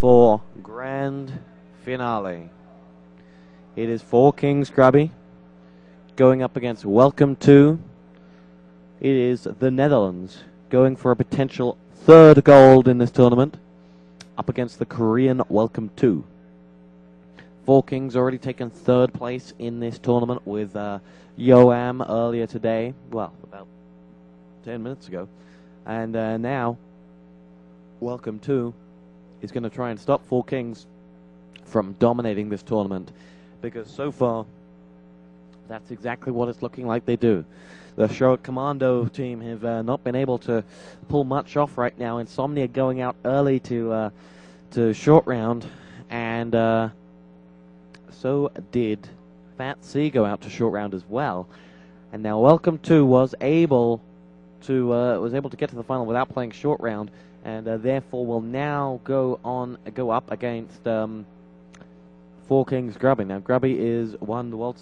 for grand finale. It is 4 Kings Grubby going up against WelComeTo. It is the Netherlands going for a potential 3rd gold in this tournament up against the Korean WelComeTo. 4 Kings already taken 3rd place in this tournament with Yoam earlier today, well, about 10 minutes ago. And now WelComeTo is going to try and stop 4 Kings from dominating this tournament, because so far that's exactly what it's looking like they do. The Short Commando team have not been able to pull much off right now. Insomnia going out early to short round, and so did Fat C go out to short round as well. And now WelComeTo was able to get to the final without playing short round, and therefore will now go up against 4 Kings Grubby. Now Grubby won the world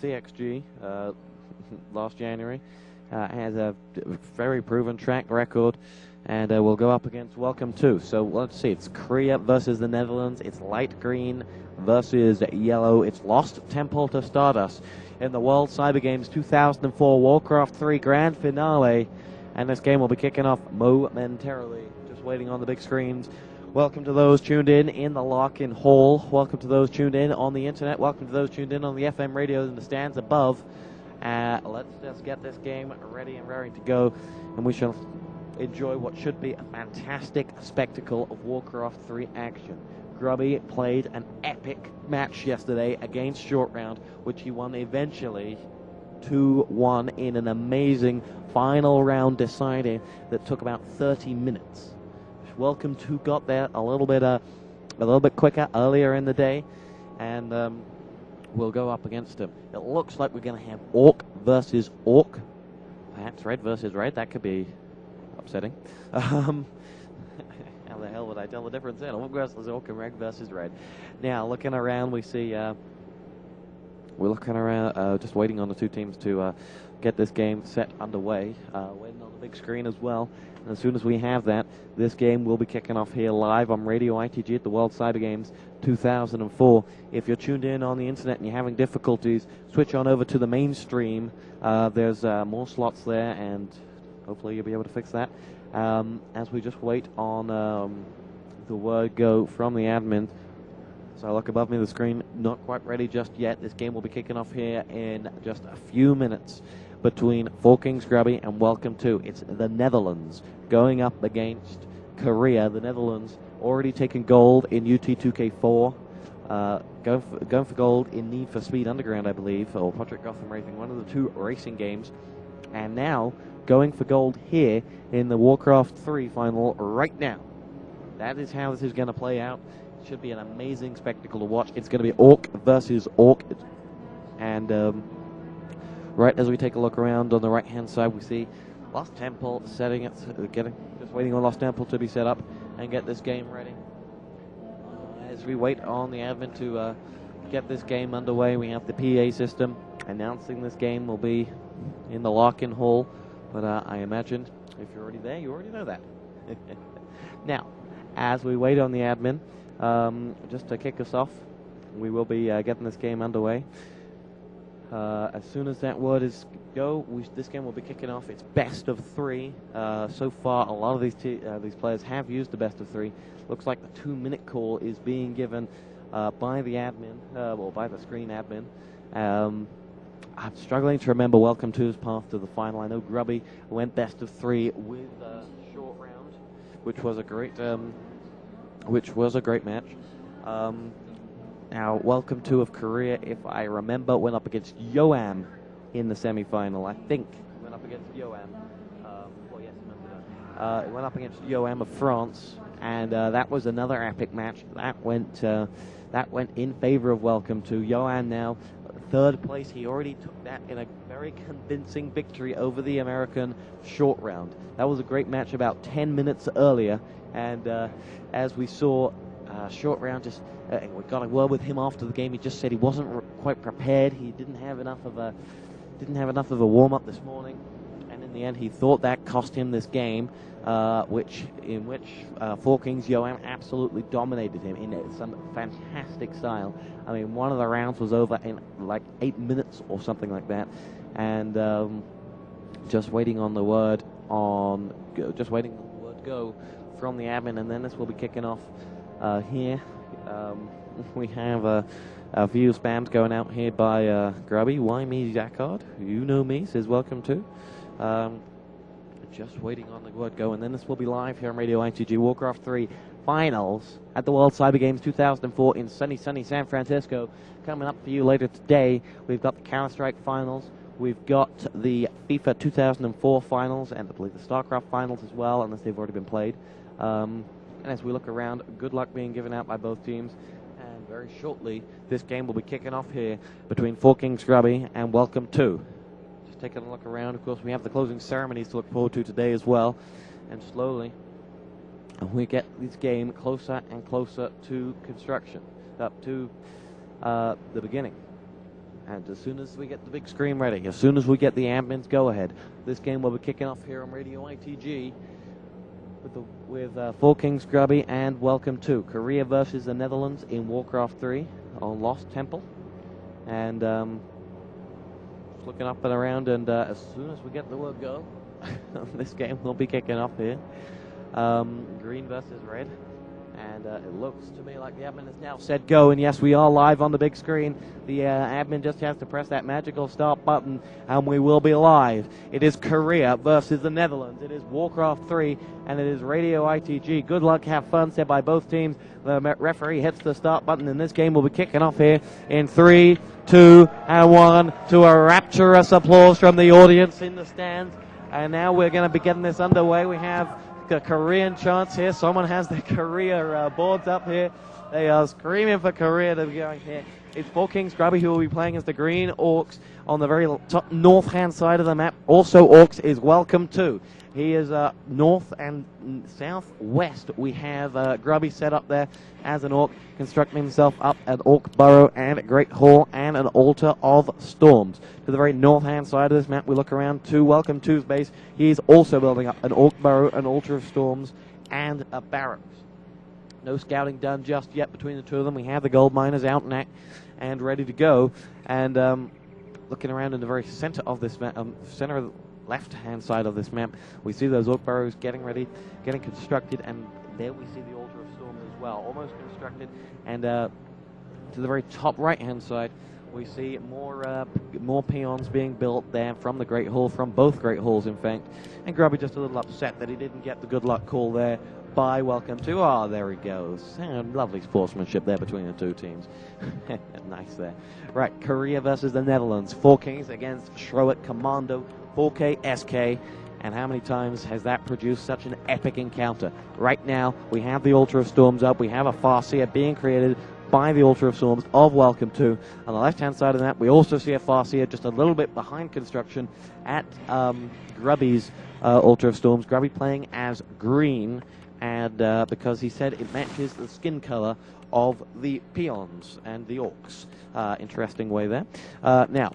CXG last January, has a very proven track record, and will go up against WelComeTo. So let's see, it's Korea versus the Netherlands. It's light green versus yellow. It's Lost Temple to Stardust in the World Cyber Games 2004 WarCraft 3 Grand Finale. And this game will be kicking off momentarily. Just waiting on the big screens. Welcome to those tuned in the lock-in hall. Welcome to those tuned in on the internet. Welcome to those tuned in on the FM radios in the stands above. Let's just get this game ready and raring to go, and we shall enjoy what should be a fantastic spectacle of WarCraft 3 action. Grubby played an epic match yesterday against Short Round, which he won eventually 2-1 in an amazing final round decider that took about 30 minutes. WelComeTo got there a little bit quicker earlier in the day, and we'll go up against him. It looks like we're going to have Orc versus Orc, perhaps Red versus Red. That could be upsetting. How the hell would I tell the difference then? Orc versus Orc and Red versus Red. Now, looking around, we see we're looking around, just waiting on the 2 teams to get this game set underway. Waiting on the big screen as well. And as soon as we have that, this game will be kicking off here live on Radio ITG at the World Cyber Games 2004. If you're tuned in on the internet and you're having difficulties, switch on over to the mainstream. There's more slots there, and hopefully you'll be able to fix that. As we just wait on the word go from the admin. So look above me, the screen, not quite ready just yet. This game will be kicking off here in just a few minutes between 4 Kings Grubby and WelComeTo. It's the Netherlands going up against Korea. The Netherlands already taken gold in UT2K4, going for gold in Need for Speed Underground, I believe, or Project Gotham Racing, one of the 2 racing games, and now going for gold here in the WarCraft 3 final right now. That is how this is going to play out. It should be an amazing spectacle to watch. It's going to be Orc versus Orc, and right as we take a look around on the right-hand side, we see Lost Temple setting it, just waiting on Lost Temple to be set up and get this game ready. As we wait on the admin to get this game underway, we have the PA system announcing this game will be in the lock-in hall. But I imagine if you're already there, you already know that. Now, as we wait on the admin, just to kick us off, we will be getting this game underway. As soon as that word is go, this game will be kicking off. It's best of 3. So far, a lot of these players have used the best of 3. Looks like the 2-minute call is being given by the admin, or by the screen admin. I'm struggling to remember WelComeTo's path to the final. I know Grubby went best of 3 with short round, which was a great match. Now, WelComeTo of Korea, if I remember, went up against Yoam in the semi-final. I think he went up against Yoam. Well, yes, I remember that. He went up against Yoam of France, and that was another epic match. That went in favor of WelComeTo. Yoam now 3rd place. He already took that in a very convincing victory over the American short round. That was a great match about 10 minutes earlier, and as we saw, short round just we got a word with him after the game. He just said he wasn't quite prepared. He didn't have enough of a warm up this morning, and in the end, he thought that cost him this game, in which Four Kings Johan absolutely dominated him in some fantastic style. I mean, one of the rounds was over in like 8 minutes or something like that, and just waiting on the word go from the admin, and then this will be kicking off here. We have a few spams going out here by Grubby. Why me, Zackard? You know me, says WelComeTo. Just waiting on the word go, and then this will be live here on Radio ITG. WarCraft 3 Finals at the World Cyber Games 2004 in sunny San Francisco. Coming up for you later today, we've got the Counter-Strike Finals. We've got the FIFA 2004 Finals, and I believe the StarCraft Finals as well, unless they've already been played. And as we look around, good luck being given out by both teams. And very shortly, this game will be kicking off here between Four Kings Grubby and WelComeTo. Just taking a look around. Of course, we have the closing ceremonies to look forward to today as well. And slowly, we get this game closer and closer to construction, up to the beginning. And as soon as we get the big screen ready, as soon as we get the admins go ahead, this game will be kicking off here on Radio ITG with Four Kings Grubby and WelComeTo. Korea versus the Netherlands in WarCraft 3 on Lost Temple. And just looking up and around, and as soon as we get the word go, this game will be kicking off here. Green versus red. And it looks to me like the admin has now said go, and yes, we are live on the big screen. The admin just has to press that magical start button, and we will be live. It is Korea versus the Netherlands. It is WarCraft 3, and it is Radio ITG. Good luck, have fun, said by both teams. The referee hits the start button, and this game will be kicking off here in 3, 2, and 1 to a rapturous applause from the audience in the stands. And now we're going to be getting this underway. We have the Korean chants here. Someone has the Korea boards up here. They are screaming for Korea to be going here. It's Four Kings Grubby who will be playing as the Green Orcs on the very top north-hand side of the map. Also Orcs is WelComeTo. He is north and southwest. We have Grubby set up there as an Orc, constructing himself up an Orc Burrow and a Great Hall and an Altar of Storms. To the very north-hand side of this map, we look around to WelComeTo's base. He is also building up an Orc Burrow, an Altar of Storms, and a Barracks. No scouting done just yet between the two of them. We have the gold miners out and ready to go. And looking around in the very center of this map, center of the left-hand side of this map, we see those Orc Burrows getting ready, getting constructed, and there we see the Altar of Storms as well, almost constructed. And to the very top right-hand side, we see more peons being built there from the Great Hall, from both Great Halls, in fact. And Grubby just a little upset that he didn't get the good luck call there by WelComeTo. Oh, there he goes. Lovely sportsmanship there between the two teams. Nice there. Right, Korea versus the Netherlands. Four Kings against Shroet Commando, 4K SK. And how many times has that produced such an epic encounter? Right now, we have the Altar of Storms up. We have a Farseer being created by the Altar of Storms of WelComeTo. On the left-hand side of that, we also see a Farseer just a little bit behind construction at Grubby's Altar of Storms. Grubby playing as green, and because he said it matches the skin color of the peons and the orcs. Interesting way there. Now,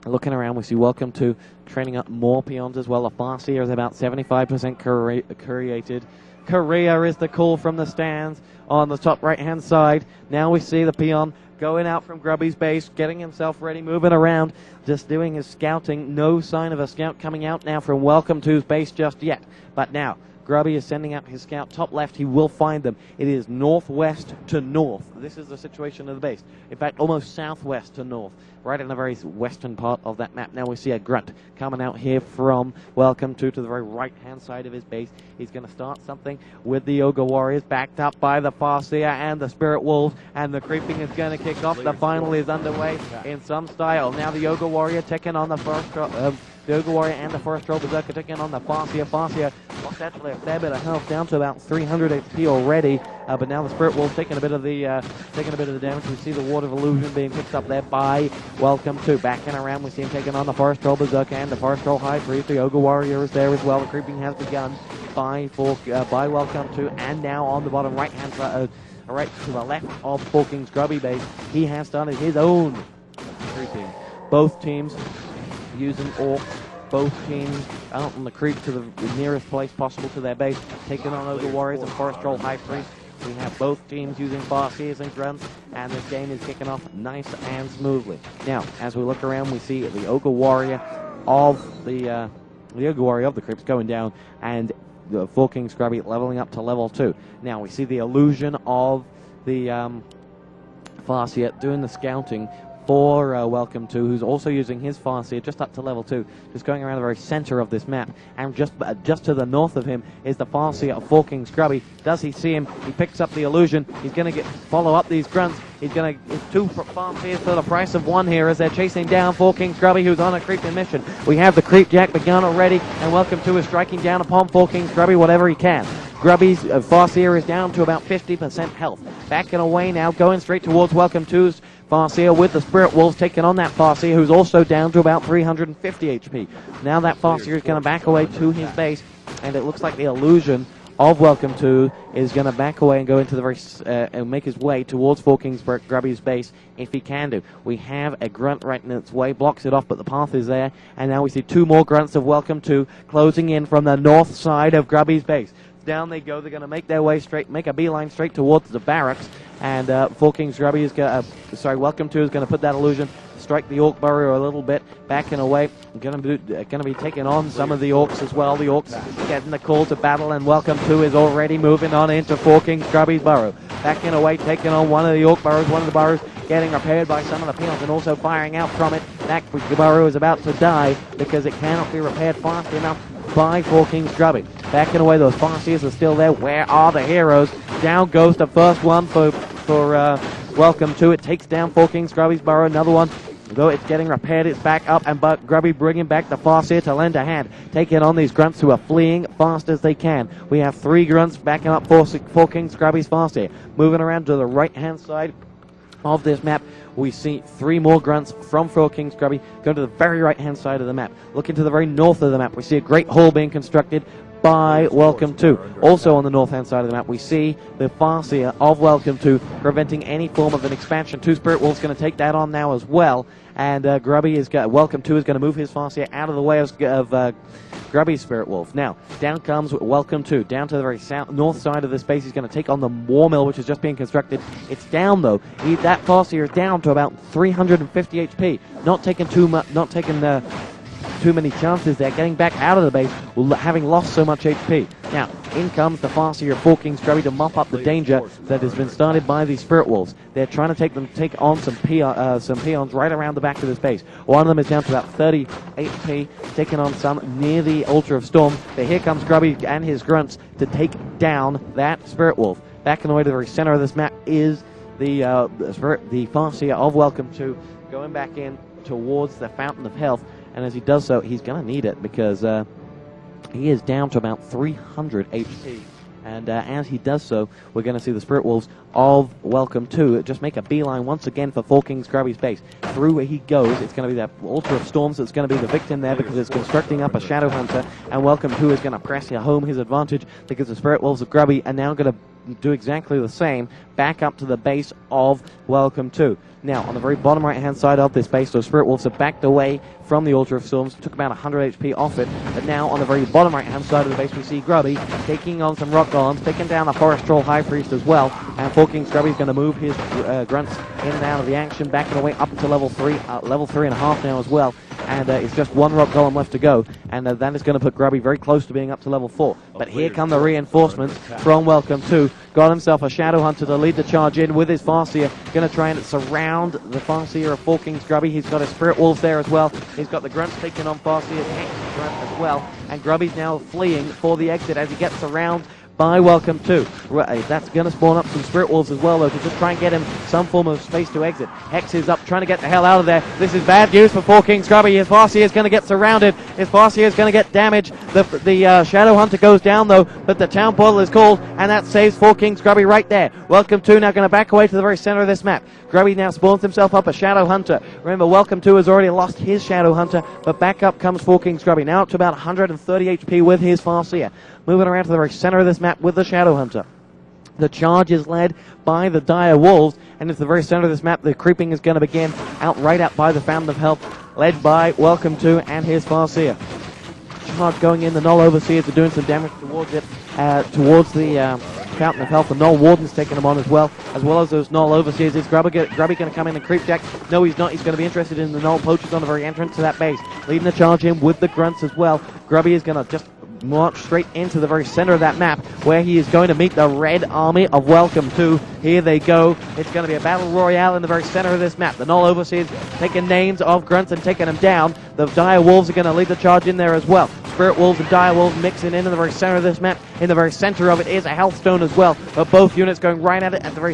looking around, we see WelComeTo training up more peons as well. A Farseer is about 75% created. Korea is the call from the stands on the top right-hand side. Now we see the peon going out from Grubby's base, getting himself ready, moving around, just doing his scouting. No sign of a scout coming out now from WelComeTo's base just yet. But now, Grubby is sending out his scout top left. He will find them. It is northwest to north. This is the situation of the base. In fact, almost southwest to north, right in the very western part of that map. Now we see a grunt coming out here from WelComeTo to the very right-hand side of his base. He's going to start something with the Yoga Warriors, backed up by the Farseer and the Spirit Wolves, and the creeping is going to kick off. The final is underway in some style. Now the Yoga Warrior taking on the first... the Yoga Warrior and the first Troll Berserker taking on the Farseer. Farseer lost actually a fair bit of health, down to about 300 HP already. But now the Spirit Wolf taking a bit of the damage. We see the Ward of Illusion being picked up there by WelComeTo. Backing around, we see him taking on the Forest Troll Berserker and the Forest Troll High Priest. The Yoga Warrior is there as well. The creeping has begun by WelComeTo, and now on the bottom right hand side, right to the left of Four Kings Grubby base, he has started his own creeping. Both teams using orcs both teams out on the creep to the nearest place possible to their base, taking on Ogre Warriors and Forest Troll High Priest. We have both teams using Farseers and Grunts, and this game is kicking off nice and smoothly. Now, as we look around, we see the Ogre Warrior of the Ogre Warrior of the Crypts going down, and the Four Kings Grubby leveling up to level 2. Now, we see the illusion of the Farseer doing the scouting for WelComeTo, who's also using his Farseer just up to level 2, just going around the very center of this map. And just to the north of him is the Farseer of Four Kings Grubby. Does he see him? He picks up the illusion. He's going to follow up these Grunts. He's going to get 2 Farseers for the price of 1 here as they're chasing down Four Kings Grubby, who's on a creeping mission. We have the Creep Jack begun already, and WelComeTo is striking down upon Four Kings Grubby whatever he can. Grubby's Farseer is down to about 50% health. Backing away now, going straight towards WelComeTo's Farseer with the Spirit Wolves taking on that Farseer, who's also down to about 350 HP. Now that Farseer is going to back away to his base, and it looks like the illusion of WelComeTo is going to back away and go into the and make his way towards Four Kings Grubby's base if he can do. We have a Grunt right in its way, blocks it off, but the path is there, and now we see 2 more Grunts of WelComeTo closing in from the north side of Grubby's base. Down they go. They're going to make their way straight, make a beeline straight towards the barracks, and Four Kings Grubby is going WelComeTo is going to put that illusion, strike the Orc Burrow a little bit, backing away. Going to be taking on some of the Orcs as well. The Orcs getting the call to battle, and WelComeTo is already moving on into Four Kings Grubby's burrow. Backing away, taking on one of the Orc Burrows. One of the burrows getting repaired by some of the peons and also firing out from it. That burrow is about to die because it cannot be repaired fast enough by Four Kings Grubby. Backing away, those Farseers are still there. Where are the heroes? Down goes the first one for WelComeTo. It takes down Four Kings Grubby's burrow. Another one, though it's getting repaired, it's back up, and Grubby bringing back the Farseer to lend a hand, taking on these Grunts who are fleeing fast as they can. We have 3 Grunts backing up Four Kings Grubby's Farseer. Moving around to the right-hand side of this map, we see 3 more Grunts from Four Kings Grubby going to the very right-hand side of the map. Looking to the very north of the map, we see a great hall being constructed by WelComeTo. Also on the north-hand side of the map, we see the Farseer of WelComeTo preventing any form of an expansion. 2 Spirit Wolves going to take that on now as well, and WelComeTo is going to move his Farseer out of the way of Grubby's Spirit Wolf. Now, down comes WelComeTo, down to the very north side of the space. He's going to take on the War Mill, which is just being constructed. It's down, though. That Farseer is down to about 350 HP. Not taking too many chances there, getting back out of the base, having lost so much HP. Now, in comes the Farseer of Four Kings Grubby to mop up the danger that has been started by these Spirit Wolves. They're trying to take on some peons right around the back of this base. One of them is down to about 30 HP, taking on some near the Altar of Storm. But here comes Grubby and his Grunts to take down that Spirit Wolf. Back in the way to the very center of this map is the Farseer of WelComeTo going back in towards the Fountain of Health. And as he does so, he's going to need it because he is down to about 300 HP. And as he does so, we're going to see the Spirit Wolves of WelComeTo just make a beeline once again for Four Kings Grubby's base. Through where he goes, it's going to be that Altar of Storms that's going to be the victim there because it's constructing up a Shadow Hunter, and WelComeTo is going to press home his advantage because the Spirit Wolves of Grubby are now going to do exactly the same, back up to the base of WelComeTo. Now, on the very bottom right-hand side of this base, those Spirit Wolves are backed away from the Altar of Storms, took about 100 HP off it, but now on the very bottom right-hand side of the base, we see Grubby taking on some Rock Golems, taking down a Forest Troll High Priest as well, and Four Kings Grubby is going to move his Grunts in and out of the action, backing away up to level 3.5 now as well, and it's just 1 Rock Golem left to go, and that is going to put Grubby very close to being up to level 4. But here come the reinforcements from WelComeTo. Got himself a Shadow Hunter to lead the charge in with his Farseer, going to try and surround the Farseer of Four Kings Grubby. He's got his Spirit Wolves there as well. He's got the Grunts taking on Farseer's Grunt as well, and Grubby's now fleeing for the exit as he gets around by WelComeTo. That's going to spawn up some Spirit Wolves as well, though, to just try and get him some form of space to exit. Hex is up, trying to get the hell out of there. This is bad news for Four Kings Grubby. His Farseer is going to get surrounded. His Farseer is going to get damaged. The Shadow Hunter goes down, though, but the Town Portal is called, and that saves Four Kings Grubby right there. WelComeTo now going to back away to the very center of this map. Grubby now spawns himself up a Shadow Hunter. Remember, WelComeTo has already lost his Shadow Hunter, but back up comes Four Kings Grubby, now up to about 130 HP with his Farseer. Moving around to the very center of this map with the Shadow Hunter. The charge is led by the Dire Wolves, and it's the very center of this map. The creeping is going to begin right out by the Fountain of Health, led by WelComeTo and his Farseer. charge going in. The Null Overseers are doing some damage towards it, towards the Fountain of Health. The Null Warden's taking them on as well as those Null Overseers. Is Grubby going to come in and creep deck? No, he's not. He's going to be interested in the Null Poachers on the very entrance to that base. Leading the charge in with the Grunts as well. Grubby is going to just march straight into the very center of that map, where he is going to meet the red army of WelComeTo. Here they go. It's going to be a battle royale in the very center of this map. The Null Overseers taking names of Grunts and taking them down. The Dire Wolves are going to lead the charge in there as well. Spirit Wolves and Dire Wolves mixing in the very center of this map. In the very center of it is a Health Stone as well. But both units going right at it at the very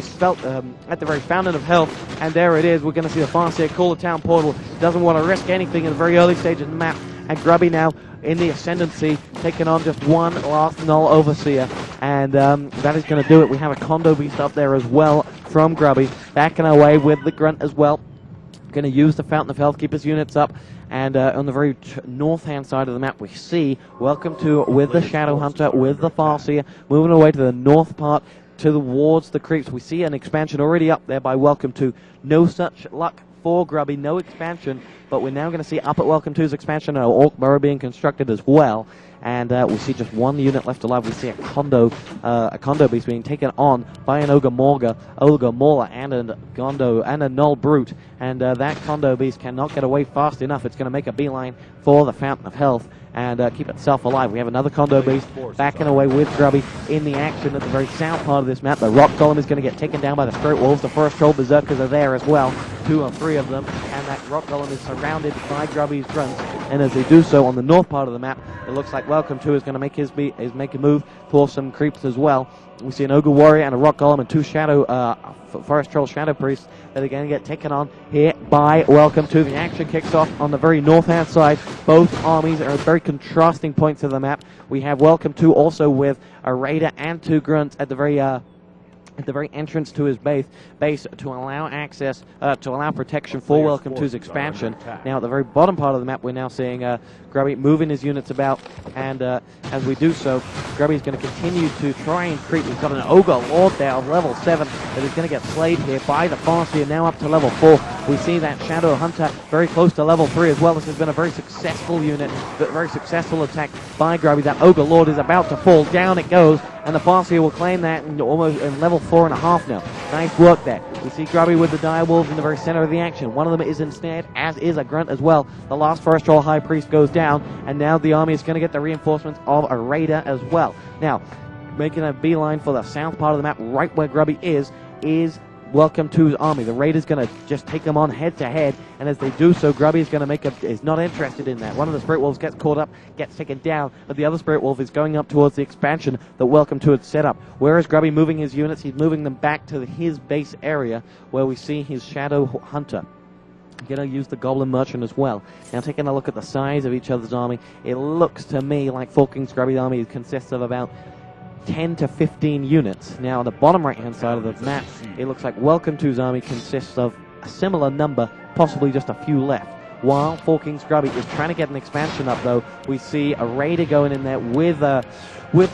Fountain of Health. And there it is. We're going to see the Farseer call the town portal. Doesn't want to risk anything in the very early stage of the map. And Grubby now in the ascendancy, taking on just one last Null Overseer. And that is going to do it. We have a Condo Beast up there as well from Grubby. Backing away with the Grunt as well. Going to use the Fountain of Health, keep his units up. And on the very north-hand side of the map, we see WelComeTo with the Shadow Hunter, with the Farseer, moving away to the north part towards the creeps. We see an expansion already up there by WelComeTo. No such luck for Grubby, no expansion, but we're now going to see up at WelComeTo's expansion an Orc Burrow being constructed as well. And we see just one unit left alive. We see a Condo Beast being taken on by an Ogre Mauler, and a Null Brute. And that Condo Beast cannot get away fast enough. It's going to make a beeline for the Fountain of Health and keep itself alive. We have another Condo Beast backing away with Grubby in the action at the very south part of this map. The Rock Golem is going to get taken down by the Spirit Wolves. The Forest Troll Berserkers are there as well, 2 or 3 of them, and that Rock Golem is surrounded by Grubby's Grunts. And as they do so on the north part of the map, it looks like WelComeTo is going to make a move for some creeps as well. We see an Ogre Warrior and a Rock Golem and 2 Forest Troll Shadow Priests that are going to get taken on here by WelComeTo. The action kicks off on the very north-hand side. Both armies are at very contrasting points of the map. We have WelComeTo also with a Raider and 2 Grunts at the very entrance to his base to allow access, to allow protection for WelComeTo's expansion. Now at the very bottom part of the map, we're now seeing Grubby moving his units about, and as we do so, Grubby's going to continue to try and creep. He's got an Ogre Lord there of level 7 that is going to get slayed here by the Farseer, now up to level 4. We see that Shadow Hunter very close to level 3 as well. This has been a very successful unit, a very successful attack by Grubby. That Ogre Lord is about to fall. Down it goes, and the Farseer will claim that almost in level 4.5 now. Nice work there. We see Grubby with the Dire Wolves in the very center of the action. One of them is ensnared, as is a Grunt as well. The last Forest Troll High Priest goes down, and now the army is going to get the reinforcements of a Raider as well. Now, making a beeline for the south part of the map, right where Grubby is WelComeTo's army. The Raider's going to just take them on head to head, and as they do so, Grubby is going to is not interested in that. One of the Spirit Wolves gets caught up, gets taken down, but the other Spirit Wolf is going up towards the expansion that WelComeTo had set up. Whereas Grubby moving his units, he's moving them back to his base area where we see his Shadow Hunter. Going to use the Goblin Merchant as well. Now taking a look at the size of each other's army, it looks to me like Four Kings Grubby's army consists of about 10 to 15 units. Now on the bottom right hand side of the map, it looks like WelComeTo's army consists of a similar number, possibly just a few left. While Four Kings Grubby is trying to get an expansion up though, we see a Raider going in there with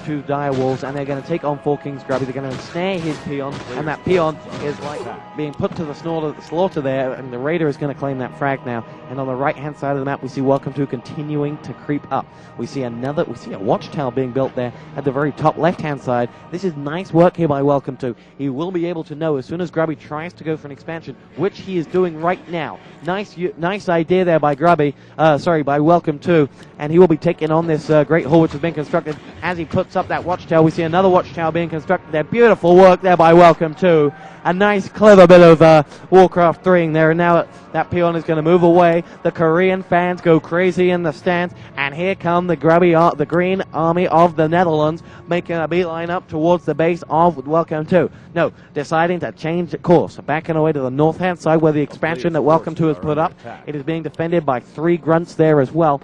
2 Dire Wolves, and they're going to take on Four Kings Grubby. They're going to ensnare his peon, and that peon is like being put to the slaughter there, and the Raider is going to claim that frag now. And on the right-hand side of the map, we see WelComeTo continuing to creep up. We see a watchtower being built there at the very top left-hand side. This is nice work here by WelComeTo. He will be able to know as soon as Grubby tries to go for an expansion, which he is doing right now. Nice idea there by by WelComeTo, and he will be taking on this great hall which has been constructed. As he puts up that watchtower, we see another watchtower being constructed there. Beautiful work there by WelComeTo. A nice, clever bit of WarCraft 3ing there. And now that peon is going to move away. The Korean fans go crazy in the stands, and here come the the Green Army of the Netherlands, making a beeline up towards the base of WelComeTo. No, deciding to change course, backing away to the north-hand side where the expansion that WelComeTo has put up. It is being defended by 3 Grunts there as well.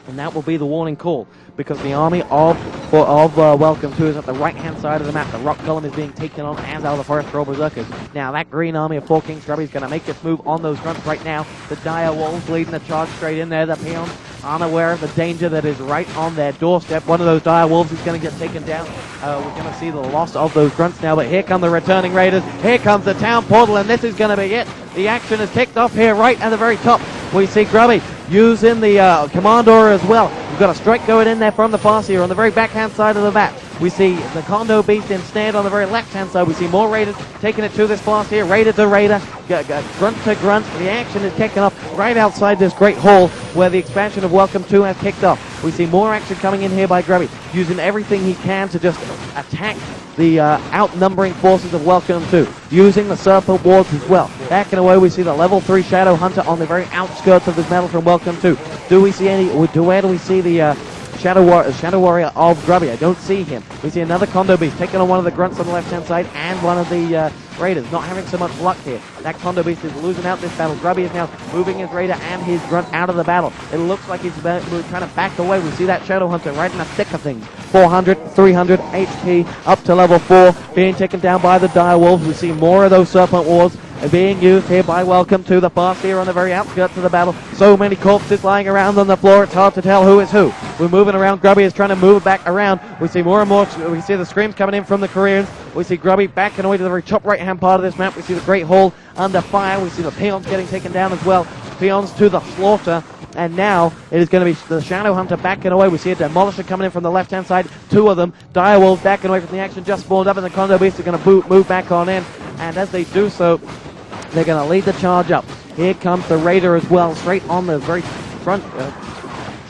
And that will be the warning call, because the army of WelComeTo is at the right-hand side of the map. The Rock Golem is being taken on, as are the Forest Troll Berserkers. Now, that green army of Four Kings Grubby is going to make this move on those Grunts right now. The Dire Wolves leading the charge straight in there. The peons unaware of the danger that is right on their doorstep. One of those Dire Wolves is going to get taken down. We're going to see the loss of those Grunts now, but here come the returning Raiders. Here comes the town portal, and this is going to be it. The action is kicked off here right at the very top. We see Grubby using the Commandor as well. We've got a strike going in there from the Farseer on the very backhand side of the map. We see the Kondo Beast instead on the very left-hand side. We see more Raiders taking it to this Farseer, Raider to Raider, grunt to grunt. The action is kicking off right outside this great hall where the expansion of WelComeTo has kicked off. We see more action coming in here by Grubby, using everything he can to just attack the outnumbering forces of WelComeTo, using the Serpent Wards as well. Backing away, we see the level 3 Shadow Hunter on the very outskirts of this battle from WelComeTo. Do we see any, where do we see the Shadow Warrior of Grubby? I don't see him. We see another Kondo Beast taking on one of the grunts on the left-hand side and one of the Raiders. Not having so much luck here. That Kondo Beast is losing out this battle. Grubby is now moving his Raider and his grunt out of the battle. It looks like he's trying to back away. We see that Shadow Hunter right in the thick of things. 400, 300 HP up to level 4, being taken down by the Dire Wolves. We see more of those Serpent Wards being used here by WelComeTo. The Farseer on the very outskirts of the battle. So many corpses lying around on the floor, it's hard to tell who is who. We're moving around. Grubby is trying to move it back around. We see more and more. We see the screams coming in from the Koreans. We see Grubby backing away to the very top right-hand part of this map. We see the Great Hall under fire. We see the peons getting taken down as well. Peons to the slaughter. And now it is going to be the Shadow Hunter backing away. We see a Demolisher coming in from the left-hand side. 2 of them. Dire Wolves backing away from the action. Just spawned up, and the Kondo Beasts are going to move back on in. And as they do so, they're going to lead the charge up. Here comes the Raider as well, straight on the very front,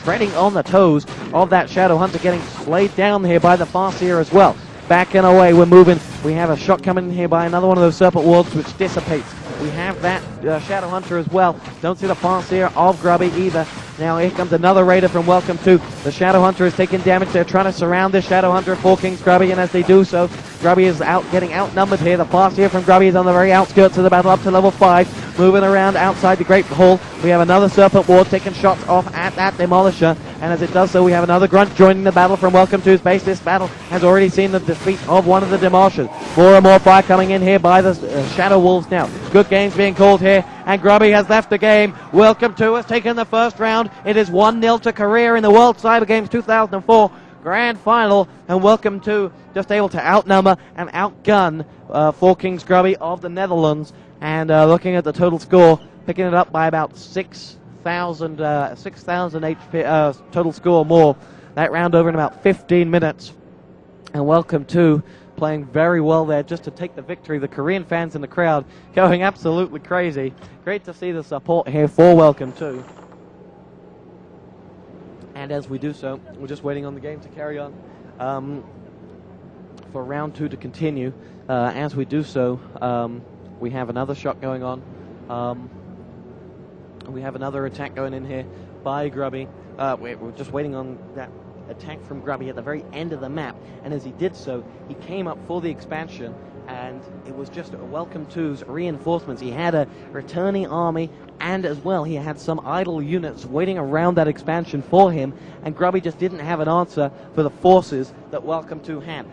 treading on the toes of that Shadow Hunter, getting slayed down here by the Farseer as well. Backing away, we're moving. We have a shot coming in here by another one of those Serpent Wards, which dissipates. We have that Shadow Hunter as well. Don't see the Farseer of Grubby either. Now here comes another Raider from WelComeTo. The Shadow Hunter is taking damage. They're trying to surround this Shadow Hunter of 4 Kings Grubby, and as they do so, Grubby is getting outnumbered here. The Farseer from Grubby is on the very outskirts of the battle, up to level 5, moving around outside the Great Hall. We have another Serpent Ward taking shots off at that Demolisher, and as it does so, we have another Grunt joining the battle from WelComeTo's base. This battle has already seen the defeat of one of the Demolishers. More and more fire coming in here by the Shadow Wolves now. Good games being called here, and Grubby has left the game. WelComeTo has taken the first round. It is 1-0 to Korea in the World Cyber Games 2004 Grand Final, and WelComeTo just able to outnumber and outgun 4 Kings Grubby of the Netherlands. And looking at the total score, picking it up by about 6,000 HP total score more. That round over in about 15 minutes. And WelComeTo playing very well there just to take the victory. The Korean fans in the crowd going absolutely crazy. Great to see the support here for WelComeTo. And as we do so, we're just waiting on the game to carry on for round 2 to continue. As we do so, we have another shot going on. We have another attack going in here by Grubby. We're just waiting on that attack from Grubby at the very end of the map, and as he did so, he came up for the expansion, and it was just WelComeTo's reinforcements. He had a returning army, and as well he had some idle units waiting around that expansion for him, and Grubby just didn't have an answer for the forces that WelComeTo had.